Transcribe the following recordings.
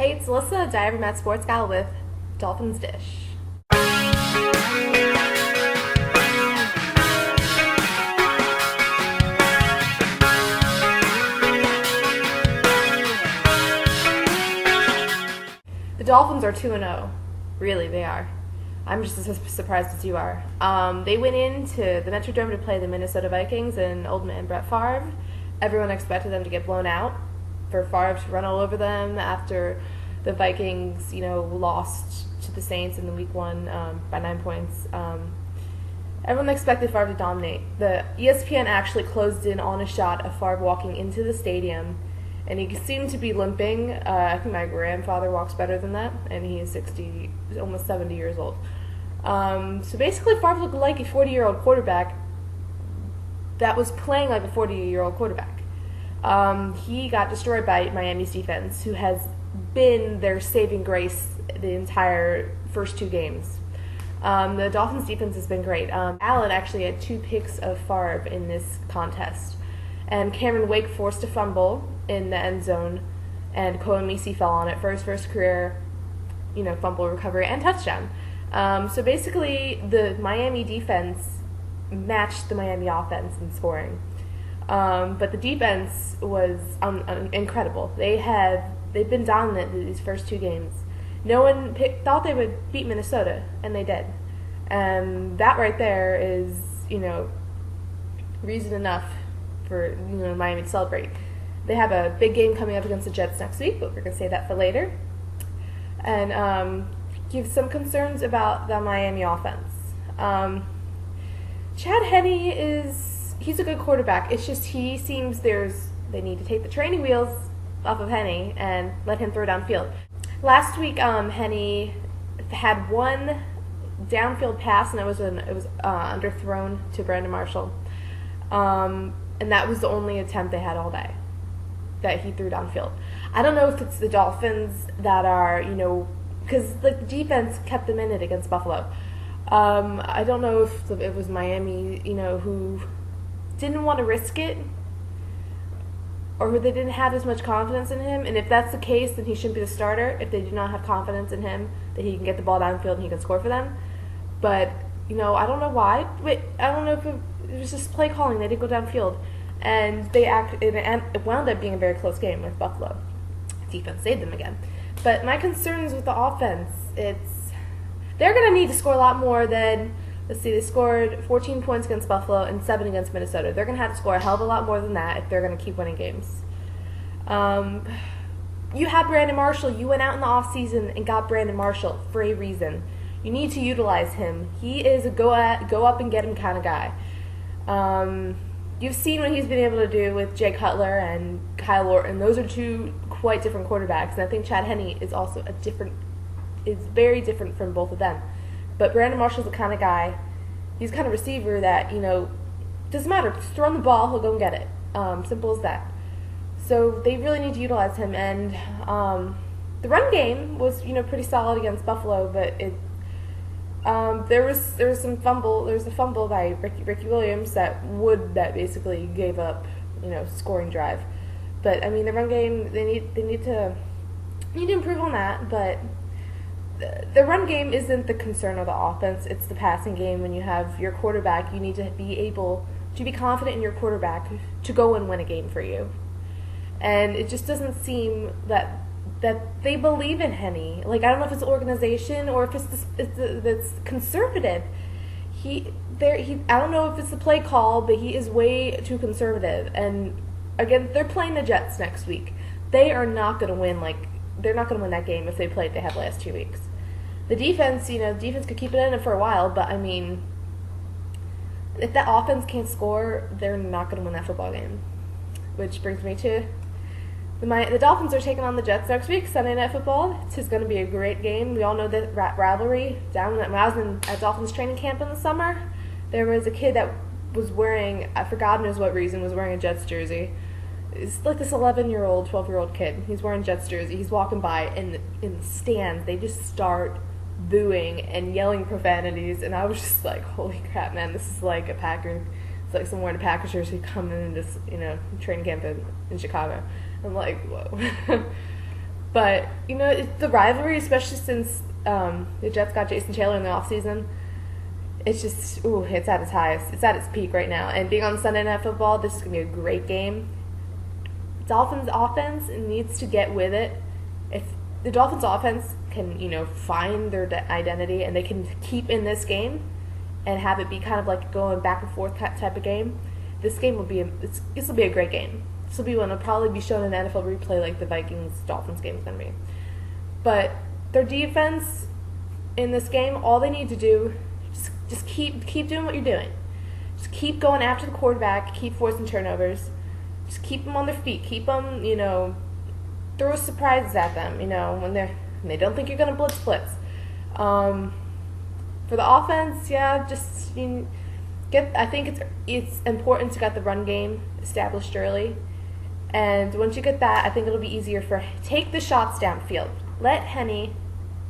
Hey, it's Alyssa, Diary Met Sports Gal with Dolphins Dish. The Dolphins are 2-0. Really, they are. I'm just as surprised as you are. They went into the Metrodome to play the Minnesota Vikings and Old Man Brett Favre. Everyone expected them to get blown out, for Favre to run all over them after the Vikings, lost to the Saints in the Week 1 by 9 points. Everyone expected Favre to dominate. The ESPN actually closed in on a shot of Favre walking into the stadium, and he seemed to be limping. I think my grandfather walks better than that, and he is 60, almost 70 years old. So basically, Favre looked like a 40-year-old quarterback that was playing like a 40-year-old quarterback. He got destroyed by Miami's defense, who has been their saving grace the entire first two games. The Dolphins' defense has been great. Allen actually had 2 picks of Favre in this contest. And Cameron Wake forced a fumble in the end zone, and Cohen Misi fell on it for his first career, fumble recovery and touchdown. So basically, the Miami defense matched the Miami offense in scoring. But the defense was incredible. They've been dominant in these first 2 games. No one thought they would beat Minnesota, and they did. And that right there is, reason enough for Miami to celebrate. They have a big game coming up against the Jets next week, but we're going to save that for later. And give some concerns about the Miami offense. Chad Henne he's a good quarterback. It's just they need to take the training wheels off of Henne and let him throw downfield. Last week, Henne had one downfield pass, and it was underthrown to Brandon Marshall. And that was the only attempt they had all day that he threw downfield. I don't know if it's the Dolphins that are, because the defense kept them in it against Buffalo. I don't know if it was Miami, who didn't want to risk it, or who they didn't have as much confidence in him. And if that's the case, then he shouldn't be the starter if they do not have confidence in him that he can get the ball downfield and he can score for them. But, I don't know why. I don't know if it was just play calling. They didn't go downfield. And it wound up being a very close game with Buffalo. Defense saved them again. But my concerns with the offense, they're going to need to score a lot more than, they scored 14 points against Buffalo and 7 against Minnesota. They're going to have to score a hell of a lot more than that if they're going to keep winning games. You have Brandon Marshall. You went out in the offseason and got Brandon Marshall for a reason. You need to utilize him. He is a go up and get him kind of guy. You've seen what he's been able to do with Jay Cutler and Kyle Orton. Those are 2 quite different quarterbacks, and I think Chad Henne is also is very different from both of them. But Brandon Marshall's the kind of guy, he's the kind of receiver that, doesn't matter. Just throw him the ball, he'll go and get it. Simple as that. So they really need to utilize him. And the run game was, pretty solid against Buffalo, but there was some fumble. There was a fumble by Ricky Williams that basically gave up, scoring drive. But the run game, they need to improve on that. But the run game isn't the concern of the offense. It's the passing game. When you have your quarterback, you need to be able to be confident in your quarterback to go and win a game for you. And it just doesn't seem that they believe in Henne. I don't know if it's the organization or if it's conservative. I don't know if it's the play call, but he is way too conservative. And again, they're playing the Jets next week. They are not going to win. They're not going to win that game if they played they had last 2 weeks. The defense, defense could keep it in it for a while, but if that offense can't score, they're not going to win that football game. Which brings me to the Dolphins are taking on the Jets next week, Sunday Night Football. It's going to be a great game. We all know the rivalry. When I was at Dolphins training camp in the summer, there was a kid that was wearing, for God knows what reason, was wearing a Jets jersey. It's like this 11-year-old, 12-year-old kid. He's wearing Jets jersey. He's walking by, and in the stands, they just start booing and yelling profanities. And I was just like, holy crap, man, this is like a Packer. It's like someone wearing a Packers jersey coming in this, training camp in Chicago. I'm like, whoa. But the rivalry, especially since the Jets got Jason Taylor in the offseason, it's just it's at its highest. It's at its peak right now. And being on Sunday Night Football, this is gonna be a great game. Dolphins offense needs to get with it. If the Dolphins offense can, find their identity and they can keep in this game and have it be kind of like going back and forth type of game, this game will be this will be a great game. This will be one that'll probably be shown in NFL replay like the Vikings-Dolphins game is going to be. But their defense in this game, all they need to do, just keep doing what you're doing. Just keep going after the quarterback, keep forcing turnovers. Just keep them on their feet. Keep them, throw surprises at them, when they don't think you're going to blitz. For the offense, yeah, I think it's important to get the run game established early. And once you get that, I think it'll be easier take the shots downfield. Let Henne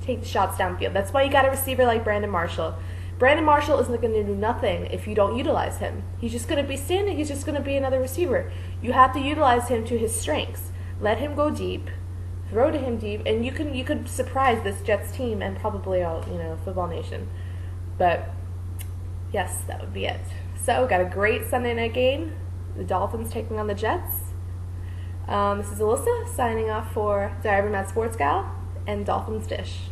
take the shots downfield. That's why you got a receiver like Brandon Marshall. Brandon Marshall isn't going to do nothing if you don't utilize him. He's just going to be standing. He's just going to be another receiver. You have to utilize him to his strengths. Let him go deep, throw to him deep, and you could surprise this Jets team and probably all football nation. But yes, that would be it. So got a great Sunday night game. The Dolphins taking on the Jets. This is Alyssa signing off for Diary of a Mad Sports Gal and Dolphins Dish.